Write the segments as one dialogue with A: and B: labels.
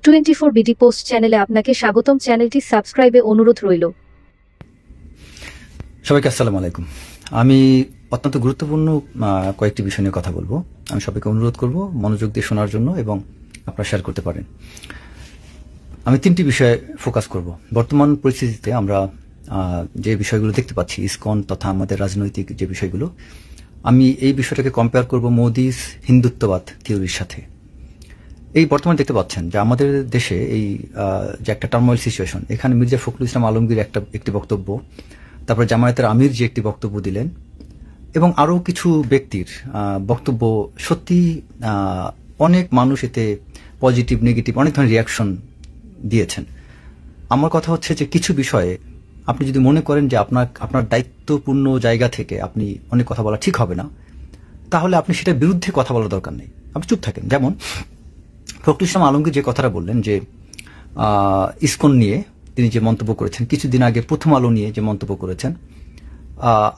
A: 24 BD post চ্যানেলে আপনাকে স্বাগতম। চ্যানেলটি সাবস্ক্রাইবে অনুরোধ রইল।
B: সবাইকে আসসালামু আলাইকুম। আমি অত্যন্ত গুরুত্বপূর্ণ কয়েকটি বিষয় নিয়ে কথা বলবো। আমি সবাইকে অনুরোধ করব মনোযোগ দিয়ে শোনার জন্য এবং আপনারা শেয়ার করতে পারেন। আমি তিনটি বিষয়ে ফোকাস করব। বর্তমান পরিস্থিতিতে আমরা যে বিষয়গুলো দেখতে পাচ্ছি, ইসকন তথা আমাদের রাজনৈতিক যে বিষয়গুলো, আমি এই বিষয়টাকে কম্পেয়ার করব মোদিস হিন্দুত্ববাদ থিওরির সাথে। এই বর্তমানে দেখতে পাচ্ছেন যে আমাদের দেশে এই যে একটা টার্মোয়েল সিচুয়েশন, এখানে মির্জা ফখরুল ইসলাম আলমগীর একটি বক্তব্য, তারপরে জামায়াতের আমির যে একটি বক্তব্য দিলেন এবং আরও কিছু ব্যক্তির বক্তব্য, সত্যি অনেক মানুষ এতে পজিটিভ নেগেটিভ অনেক ধরনের রিয়াকশন দিয়েছেন। আমার কথা হচ্ছে যে কিছু বিষয়ে আপনি যদি মনে করেন যে আপনার দায়িত্বপূর্ণ জায়গা থেকে আপনি অনেক কথা বলা ঠিক হবে না, তাহলে আপনি সেটার বিরুদ্ধে কথা বলার দরকার নেই, আপনি চুপ থাকেন। যেমন ফখরুল ইসলাম আলমগীর যে কথাটা বললেন যে ইসকন নিয়ে তিনি যে মন্তব্য করেছেন, কিছুদিন আগে প্রথম আলো নিয়ে যে মন্তব্য করেছেন,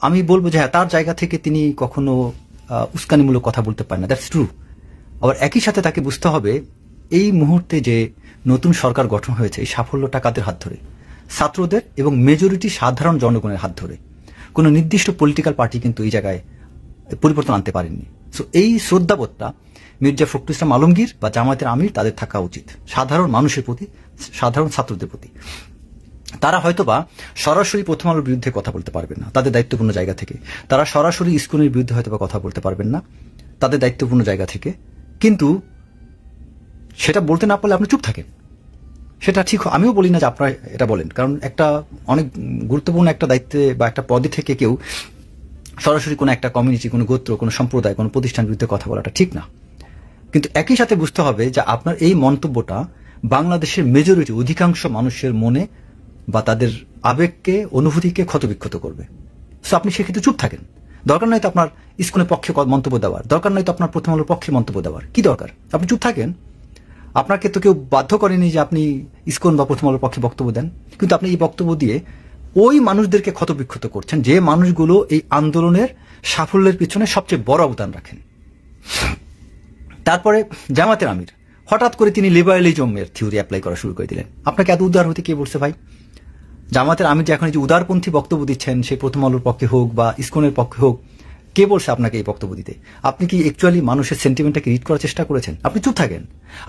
B: আমি বলবো যে হ্যাঁ, তার জায়গা থেকে তিনি কখনো উস্কানিমূলক কথা বলতে পারেন না, দ্যাটস ট্রু। আবার একই সাথে তাকে বুঝতে হবে এই মুহূর্তে যে নতুন সরকার গঠন হয়েছে, এই সাফল্যটা কাদের হাত ধরে? ছাত্রদের এবং মেজরিটি সাধারণ জনগণের হাত ধরে। কোনো নির্দিষ্ট পলিটিক্যাল পার্টি কিন্তু এই জায়গায় পরিবর্তন আনতে পারেননি। সো এই শ্রদ্ধাবোধটা মির্জা ফখরুল ইসলাম আলমগীর বা জামায়াতের আমির তাদের থাকা উচিত, সাধারণ মানুষের প্রতি, সাধারণ ছাত্রদের প্রতি। তারা হয়তোবা সরাসরি প্রথম আলোর বিরুদ্ধে কথা বলতে পারবেন না তাদের দায়িত্বপূর্ণ জায়গা থেকে, তারা সরাসরি ইসকনের বিরুদ্ধে হয়তোবা কথা বলতে পারবেন না তাদের দায়িত্বপূর্ণ জায়গা থেকে, কিন্তু সেটা বলতে না পারলে আপনি চুপ থাকেন, সেটা ঠিক। আমিও বলি না যে আপনারা এটা বলেন, কারণ একটা অনেক গুরুত্বপূর্ণ একটা দায়িত্বে বা একটা পদে থেকে কেউ সরাসরি কোনো একটা কমিউনিটি, কোনো গোত্র, কোনো সম্প্রদায়, কোনো প্রতিষ্ঠানের বিরুদ্ধে কথা বলাটা ঠিক না। কিন্তু একই সাথে বুঝতে হবে যে আপনার এই মন্তব্যটা বাংলাদেশের মেজরিটি, অধিকাংশ মানুষের মনে বা তাদের আবেগকে, অনুভূতিকে ক্ষতবিক্ষত করবে। সো আপনি সেক্ষেত্রে চুপ থাকেন। দরকার নয় তো আপনার ইসকনের পক্ষে মন্তব্য দেওয়ার, দরকার নয় তো আপনার প্রথম আলোর পক্ষে মন্তব্য দেওয়ার, কি দরকার? আপনি চুপ থাকেন। আপনাকে তো কেউ বাধ্য করেনি যে আপনি ইসকন বা প্রথম আলোর পক্ষে বক্তব্য দেন, কিন্তু আপনি এই বক্তব্য দিয়ে ওই মানুষদেরকে ক্ষতবিক্ষত করছেন যে মানুষগুলো এই আন্দোলনের সাফল্যের পিছনে সবচেয়ে বড় অবদান রাখেন। তারপরে জামায়াতের আমির হঠাৎ করে তিনি লিবারালিজমের থিওরি অ্যাপ্লাই করা শুরু করে দিলেন। আপনাকে এত উদার হতে কে বলছে ভাই? জামায়াতের আমির যে এখন যে উদারপন্থী বক্তব্য দিচ্ছেন, সেই প্রথম আলোর পক্ষে হোক বা ইসকনের পক্ষে হোক, কে বলছে আপনাকে এই বক্তব্য দিতে? আপনি কি অ্যাকচুয়ালি মানুষের সেন্টিমেন্টটাকে রিড করার চেষ্টা করেছেন? আপনি চুপ থাকেন।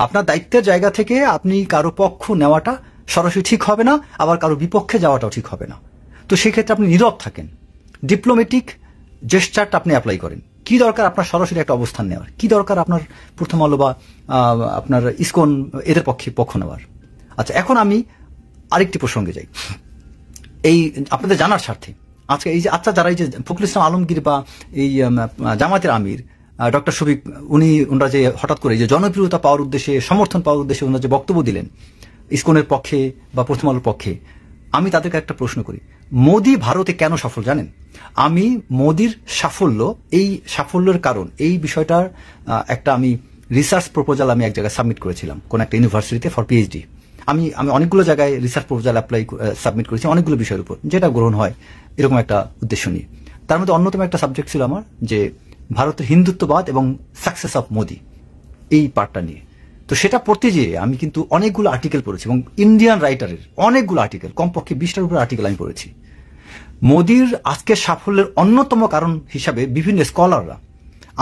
B: আপনার দায়িত্বের জায়গা থেকে আপনি কারো পক্ষ নেওয়াটা সরাসরি ঠিক হবে না, আবার কারো বিপক্ষে যাওয়াটাও ঠিক হবে না। তো সেক্ষেত্রে আপনি নীরব থাকেন, ডিপ্লোম্যাটিক জেস্টারটা আপনি অ্যাপ্লাই করেন। কি দরকার আপনার সরাসরি একটা অবস্থান নেওয়ার? কি দরকার আপনার প্রথম আলো বা আপনার ইসকন এদের পক্ষ নেওয়ার? আচ্ছা, এখন আমি আরেকটি প্রসঙ্গে যাই, এই আপনাদের জানার স্বার্থে। আজকে এই যে যারা এই যে ফখরুল ইসলাম আলমগীর বা এই জামায়াতের আমির ডক্টর শফিক, ওনারা যে হঠাৎ করে যে জনপ্রিয়তা পাওয়ার উদ্দেশ্যে, সমর্থন পাওয়ার উদ্দেশ্যে ওনারা যে বক্তব্য দিলেন ইসকনের পক্ষে বা প্রথম আলোর পক্ষে, আমি তাদেরকে একটা প্রশ্ন করি, মোদি ভারতে কেন সফল জানেন? আমি মোদির সাফল্য, এই সাফল্যের কারণ, এই বিষয়টার একটা আমি রিসার্চ প্রপোজাল আমি এক জায়গায় সাবমিট করেছিলাম কোন একটা ইউনিভার্সিটিতে ফর পিএইচডি। আমি অনেকগুলো জায়গায় রিসার্চ প্রপোজাল সাবমিট করেছি অনেকগুলো বিষয়ের উপর, যেটা গ্রহণ হয় এরকম একটা উদ্দেশ্য নিয়ে। তার মধ্যে অন্যতম একটা সাবজেক্ট ছিল আমার যে ভারতের হিন্দুত্ববাদ এবং সাকসেস অফ মোদি, এই পার্টটা নিয়ে। তো সেটা পড়তে যেয়ে আমি কিন্তু অনেকগুলো আর্টিকেল পড়েছি এবং ইন্ডিয়ান রাইটারের অনেকগুলো আর্টিকেল, কমপক্ষে 20টার উপর আর্টিকেল আমি পড়েছি। মোদির আজকের সাফল্যের অন্যতম কারণ হিসাবে বিভিন্ন স্কলাররা,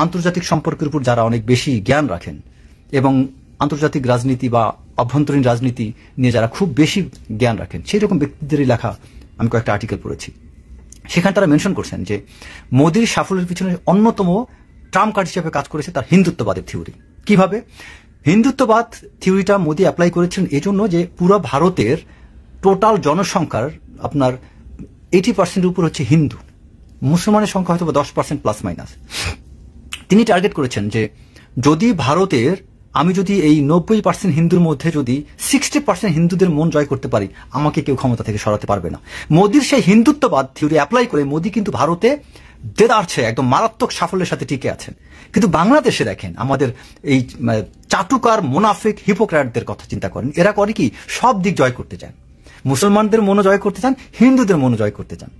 B: আন্তর্জাতিক সম্পর্কের উপর যারা অনেক বেশি জ্ঞান রাখেন এবং আন্তর্জাতিক রাজনীতি বা অভ্যন্তরীণ রাজনীতি নিয়ে যারা খুব বেশি জ্ঞান রাখেন, সেই রকম ব্যক্তিদেরই লেখা আমি কয়েকটা আর্টিকেল পড়েছি। সেখানে তারা মেনশন করছেন যে মোদির সাফল্যের পিছনে অন্যতম ট্রাম্প কার্ড হিসেবে কাজ করেছে তার হিন্দুত্ববাদের থিওরি। কিভাবে? হিন্দুত্ববাদ থিওরিটা মোদি অ্যাপ্লাই করেছেন এজন্য যে পুরো ভারতের টোটাল জনসংখ্যার আপনার 80% উপর হচ্ছে হিন্দু, মুসলমানের সংখ্যা হয়তো 10% প্লাস মাইনাস। তিনি টার্গেট করেছেন যে যদি ভারতের, আমি যদি এই 90% হিন্দুর মধ্যে যদি 60% হিন্দুদের মন জয় করতে পারি, আমাকে কেউ ক্ষমতা থেকে সরাতে পারবে না। মোদির সেই হিন্দুত্ববাদ থিওরি অ্যাপ্লাই করে মোদি কিন্তু ভারতে দেদারছে, একদম মারাত্মক সাফল্যের সাথে টিকে আছেন। কিন্তু বাংলাদেশে দেখেন, আমাদের এই চাটুকার মোনাফিক হিপোক্রেটদের কথা চিন্তা করেন, এরা করে কি সব দিক জয় করতে চান, মুসলমানদের মন জয় করতে চান, হিন্দুদের মন জয় করতে চান।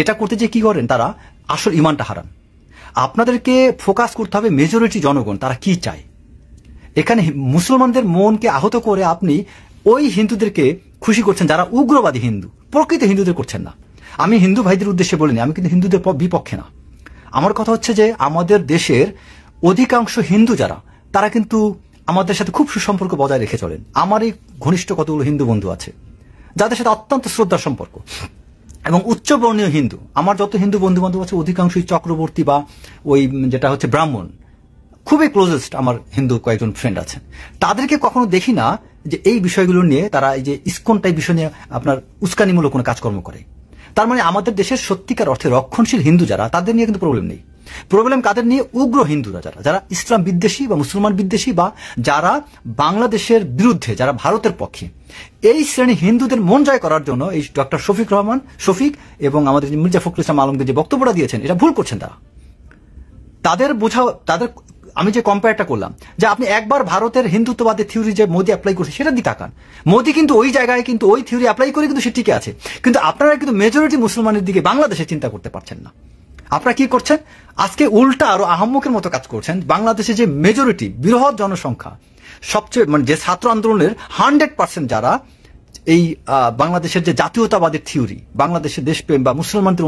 B: এটা করতে যে কি করেন, তারা আসল ইমানটা হারান। আপনাদেরকে ফোকাস করতে হবে মেজরিটি জনগণ তারা কি চায়। এখানে মুসলমানদের মনকে আহত করে আপনি ওই হিন্দুদেরকে খুশি করছেন যারা উগ্রবাদী হিন্দু, প্রকৃত হিন্দুদের করছেন না। আমি হিন্দু ভাইদের উদ্দেশ্যে বলিনি, আমি কিন্তু হিন্দুদের বিপক্ষে না। আমার কথা হচ্ছে যে আমাদের দেশের অধিকাংশ হিন্দু যারা, তারা কিন্তু আমাদের সাথে খুব সুসম্পর্ক বজায় রেখে চলেন। আমারই ঘনিষ্ঠ কতগুলো হিন্দু বন্ধু আছে যাদের সাথে অত্যন্ত শ্রদ্ধার সম্পর্ক, এবং উচ্চবর্ণীয় হিন্দু। আমার যত হিন্দু বন্ধু বান্ধব আছে অধিকাংশই চক্রবর্তী বা ওই যেটা হচ্ছে ব্রাহ্মণ, খুবই ক্লোজেস্ট আমার হিন্দু কয়েকজন ফ্রেন্ড আছেন। তাদেরকে কখনো দেখি না যে এই বিষয়গুলো নিয়ে তারা এই যে ইসকন টাইপ বিষয় নিয়ে আপনার উস্কানিমূলক কোনো কাজকর্ম করে। তার মানে আমাদের দেশের সত্যিকার অর্থে রক্ষণশীল হিন্দু যারা, তাদের নিয়ে কিন্তু প্রবলেম নেই। প্রবলেম কাদের নিয়ে? উগ্র হিন্দুরা, যারা ইসলাম বিদ্বেষী বা মুসলমান বিদ্বেষী বা যারা বাংলাদেশের বিরুদ্ধে, যারা ভারতের পক্ষে। এই শ্রেণী হিন্দুদের মন জয় করার জন্য এই ডক্টর শফিক এবং আমাদের মির্জা ফখরুল ইসলাম আলমগীর যে বক্তব্যটা দিয়েছেন, এটা ভুল করছেন তারা। তাদের আমি যে কম্পেয়ারটা করলাম যে আপনি একবার ভারতের হিন্দুত্ববাদের থিওরি যে মোদি অ্যাপ্লাই করছে সেটা দিয়ে তাকান। মোদি কিন্তু ওই জায়গায় কিন্তু ওই থিওরি অ্যাপ্লাই করে কিন্তু সে টিকে আছে, কিন্তু আপনারা কিন্তু মেজরিটি মুসলমানের দিকে বাংলাদেশে চিন্তা করতে পারছেন না। আপনারা কি করছেন? আজকে উল্টা আরো আহম্মকের মতো কাজ করছেন। বাংলাদেশে যে মেজরিটি, বৃহৎ জনসংখ্যা, সবচেয়ে যে ছাত্র আন্দোলনের 100% যারা এই বাংলাদেশের যে জাতীয়তাবাদের থিওরি, বাংলাদেশের দেশপ্রেম বা মুসলমানদের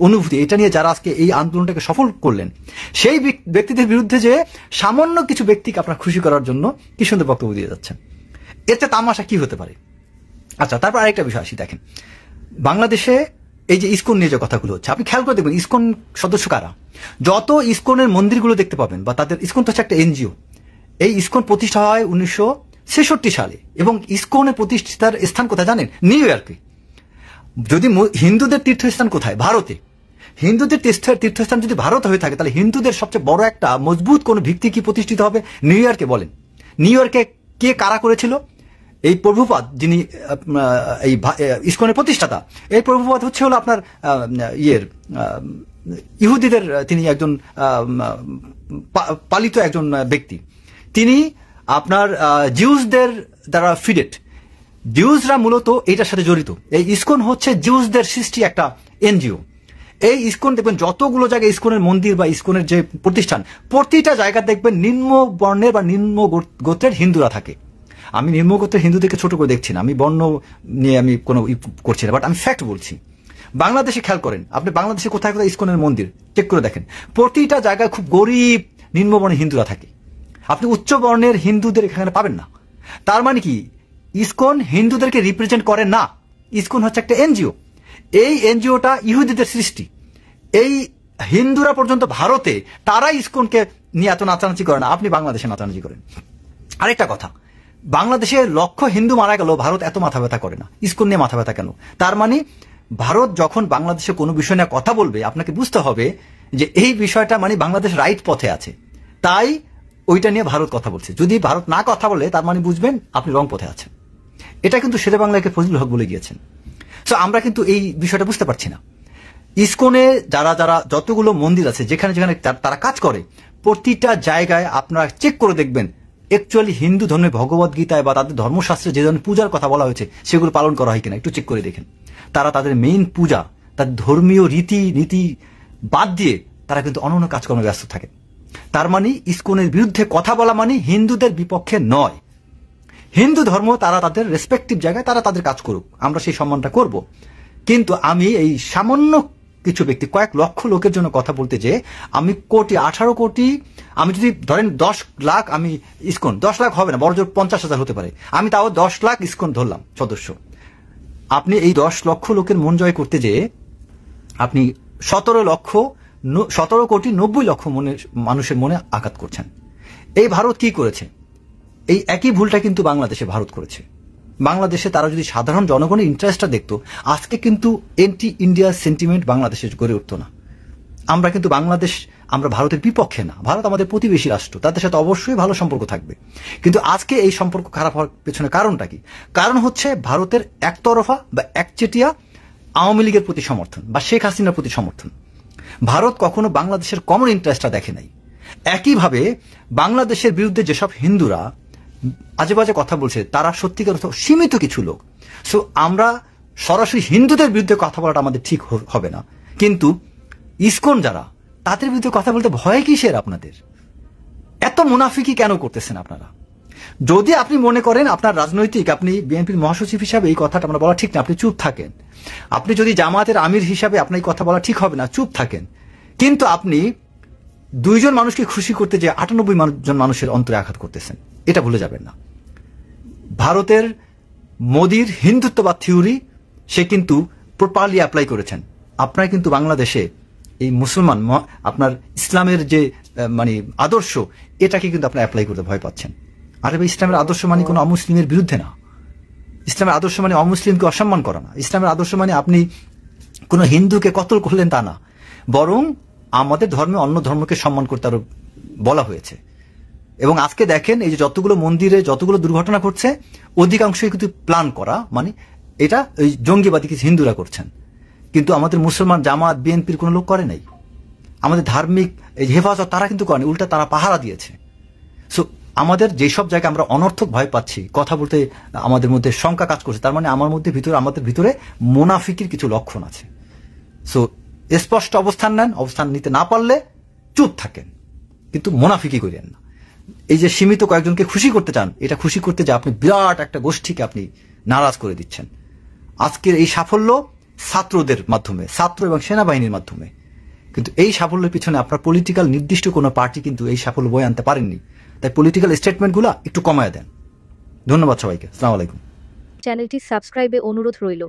B: অনুভূতি, এটা নিয়ে যারা আজকে এই আন্দোলনটাকে সফল করলেন, সেই ব্যক্তিদের বিরুদ্ধে যে সামান্য কিছু ব্যক্তিকে আপনারা খুশি করার জন্য কি সুন্দর বক্তব্য দিয়ে যাচ্ছেন, এতে তামাশা কি হতে পারে? আচ্ছা, তারপর আরেকটা বিষয় আসি। দেখেন, বাংলাদেশে এই যে ইসকন নিয়ে যে কথাগুলো হচ্ছে, আপনি খেয়াল করে দেখবেন ইসকন সদস্য কারা। যত ইসকনের মন্দিরগুলো দেখতে পাবেন, বা তাদের, ইসকন তো হচ্ছে একটা এনজিও। এই ইসকন প্রতিষ্ঠা হয় 1966 সালে, এবং ইসকনের প্রতিষ্ঠার স্থান কোথায় জানেন? নিউ ইয়র্কে। যদি হিন্দুদের তীর্থস্থান কোথায়? ভারতে। হিন্দুদের তীর্থস্থান যদি ভারত হয়ে থাকে, তাহলে হিন্দুদের সবচেয়ে বড় একটা মজবুত কোন ভিত্তি কি প্রতিষ্ঠিত হবে? নিউ ইয়র্কে। বলেন, নিউ ইয়র্কে কে কারা করেছিল? এই প্রভুপাদ, যিনি এই ইসকনের প্রতিষ্ঠাতা, এই প্রভুপাদ হচ্ছে হলো আপনার ইহুদিদের, তিনি একজন পালিত একজন ব্যক্তি। তিনি আপনার জিউসদের দ্বারা ফিডেড, জিউসরা মূলত এটার সাথে জড়িত। এই ইসকন হচ্ছে জিউসদের সৃষ্টি একটা এনজিও। এই ইসকন দেখবেন যতগুলো জায়গায় ইসকনের মন্দির বা ইসকনের যে প্রতিষ্ঠান, প্রতিটা জায়গায় দেখবেন নিম্ন বর্ণের বা নিম্ন গোত্রের হিন্দুরা থাকে। আমি নিম্ন গোত্রের হিন্দুদেরকে ছোট করে দেখছি না, আমি বর্ণ নিয়ে আমি কোনো করছি না, বাট আমি ফ্যাক্ট বলছি। বাংলাদেশে খেয়াল করেন, আপনি বাংলাদেশে কোথায় কোথায় ইসকনের মন্দির চেক করে দেখেন, প্রতিটা জায়গায় খুব গরিব নিম্নবর্ণের হিন্দুরা থাকে। আপনি উচ্চ বর্ণের হিন্দুদের এখানে পাবেন না। তার মানে কি? ইসকন হিন্দুদেরকে রিপ্রেজেন্ট করে না। ইসকন হচ্ছে একটা এনজিও। এই এনজিওটা ইহুদিদের সৃষ্টি। এই হিন্দুরা পর্যন্ত ভারতে, তারা ইসকনকে নিয়ে এত নাচানাচি করে না, আপনি বাংলাদেশে নাচানাচি করেন। আরেকটা কথা, বাংলাদেশে লক্ষ হিন্দু মারা গেল, ভারত এত মাথা ব্যথা করে না। ইসকন নিয়ে মাথা ব্যথা কেন? তার মানে ভারত যখন বাংলাদেশে কোনো বিষয় নিয়ে কথা বলবে, আপনাকে বুঝতে হবে যে এই বিষয়টা মানে বাংলাদেশ রাইট পথে আছে, তাই ওইটা নিয়ে ভারত কথা বলছে। যদি ভারত না কথা বলে, তার মানে বুঝবেন আপনি রং পথে আছেন। এটা কিন্তু শেরে বাংলাকে ফজলুল হক বলে গিয়েছেন। সো আমরা কিন্তু এই বিষয়টা বুঝতে পারছি না। ইসকনে যারা যতগুলো মন্দির আছে, যেখানে যেখানে তারা কাজ করে, প্রতিটা জায়গায় আপনারা চেক করে দেখবেন অ্যাকচুয়ালি হিন্দু ধর্মের ভগবত গীতায় বা তাদের ধর্মশাস্ত্রে যে ধরনের পূজার কথা বলা হয়েছে, সেগুলো পালন করা হয় কিনা একটু চেক করে দেখেন। তারা তাদের মেইন পূজা, তাদের ধর্মীয় রীতি বাদ দিয়ে তারা কিন্তু অন্যান্য কাজকর্মে ব্যস্ত থাকে। তার মানে ইসকনের বিরুদ্ধে কথা বলা মানে হিন্দুদের বিপক্ষে নয়। হিন্দু ধর্ম তারা তাদের রেসপেক্টিভ জায়গায় তারা তাদের কাজ করুক, আমরা সেই সম্মানটা করব। কিন্তু আমি এই সামান্য কিছু ব্যক্তি, কয়েক লক্ষ লোকের জন্য কথা বলতে যে আমি 18 কোটি, আমি যদি ধরেন 10 লাখ, আমি ইসকন 10 লাখ হবে না, বড় জোর 50,000 হতে পারে, আমি তাও 10 লাখ ইসকন ধরলাম সদস্য। আপনি এই 10 লক্ষ লোকের মন জয় করতে যে আপনি 17 কোটি 90 লক্ষ মানুষের মনে আঘাত করছেন। এই ভারত কি করেছে? এই একই ভুলটা কিন্তু বাংলাদেশে ভারত করেছে। বাংলাদেশে তারা যদি সাধারণ জনগণের ইন্টারেস্টটা দেখতো, আজকে কিন্তু এন্টি ইন্ডিয়া সেন্টিমেন্ট বাংলাদেশে গড়ে উঠতো না। আমরা কিন্তু আমরা ভারতের বিপক্ষে না, ভারত আমাদের প্রতিবেশী রাষ্ট্র, তাদের সাথে অবশ্যই ভালো সম্পর্ক থাকবে। কিন্তু আজকে এই সম্পর্ক খারাপ হওয়ার পেছনে কারণটা কি? কারণ হচ্ছে ভারতের একতরফা বা একচেটিয়া আওয়ামী লীগের প্রতি সমর্থন বা শেখ হাসিনার প্রতি সমর্থন। ভারত কখনো বাংলাদেশের কমন ইন্টারেস্টটা দেখে নাই। একইভাবে বাংলাদেশের বিরুদ্ধে যেসব হিন্দুরা আজে বাজে কথা বলছে, তারা সত্যিকার সীমিত কিছু লোক। সো আমরা সরাসরি হিন্দুদের বিরুদ্ধে কথা বলাটা আমাদের ঠিক হবে না। কিন্তু ইসকন যারা, তাদের বিরুদ্ধে কথা বলতে ভয় কিসের আপনাদের? এত মুনাফিকি কেন করতেছেন আপনারা? যদি আপনি মনে করেন আপনার রাজনৈতিক, আপনি বিএনপির মহাসচিব হিসাবে এই কথাটা আমরা বলা ঠিক না, আপনি চুপ থাকেন। আপনি যদি জামায়াতের আমির হিসাবে আপনার এই কথা বলা ঠিক হবে না, চুপ থাকেন। কিন্তু আপনি 2 জন মানুষকে খুশি করতে যে 98 জন মানুষের অন্তরে আঘাত করতেছেন, এটা ভুলে যাবেন না। ভারতের মোদির হিন্দুত্ববাদ থিওরি সে কিন্তু প্রপারলি অ্যাপ্লাই করেছেন। আপনার কিন্তু বাংলাদেশে এই মুসলমান আপনার ইসলামের যে মানে আদর্শ, এটাকে কিন্তু আপনার অ্যাপ্লাই করতে ভয় পাচ্ছেন। আরে ভাই, ইসলামের আদর্শ মানে কোনো অমুসলিমের বিরুদ্ধে না। ইসলামের আদর্শ মানে অমুসলিমকে অসম্মান করা না। ইসলামের আদর্শ মানে আপনি কোনো হিন্দুকে কতল করলেন তা না, বরং আমাদের ধর্মে অন্য ধর্মকে সম্মান করতে আরো বলা হয়েছে। এবং আজকে দেখেন, এই যে যতগুলো মন্দিরে যতগুলো দুর্ঘটনা ঘটছে, অধিকাংশই কিন্তু প্ল্যান করা, মানে এটা ওই জঙ্গিবাদী কিছু হিন্দুরা করছেন। কিন্তু আমাদের মুসলমান জামাত বিএনপির কোনো লোক করে নাই। আমাদের ধার্মিক এই হেফাজত তারা কিন্তু করেনি, উল্টা তারা পাহারা দিয়েছে। সো আমাদের যেসব জায়গায় আমরা অনর্থক ভয় পাচ্ছি, কথা বলতে আমাদের মধ্যে শঙ্কা কাজ করছে, তার মানে আমাদের ভিতরে মুনাফিকির কিছু লক্ষণ আছে। সো স্পষ্ট অবস্থান নেন, অবস্থান নিতে না পারলে চুপ থাকেন, কিন্তু মুনাফিকি করেন না। এই যে সীমিত কয়েকজনকে খুশি করতে চান, এটা খুশি করতে যে আপনি বিরাট একটা গোষ্ঠীকে আপনি নারাজ করে দিচ্ছেন। আজকের এই সাফল্য ছাত্রদের মাধ্যমে, ছাত্র এবং সেনাবাহিনীর মাধ্যমে, কিন্তু এই সাফল্যের পিছনে আপনার পলিটিক্যাল নির্দিষ্ট কোনো পার্টি কিন্তু এই সাফল্য বয়ে আনতে পারেননি। তাই পলিটিক্যাল স্টেটমেন্টগুলো একটু কমায় দেন। ধন্যবাদ সবাইকে। আসসালামু আলাইকুম।
A: চ্যানেলটি সাবস্ক্রাইবে অনুরোধ রইল।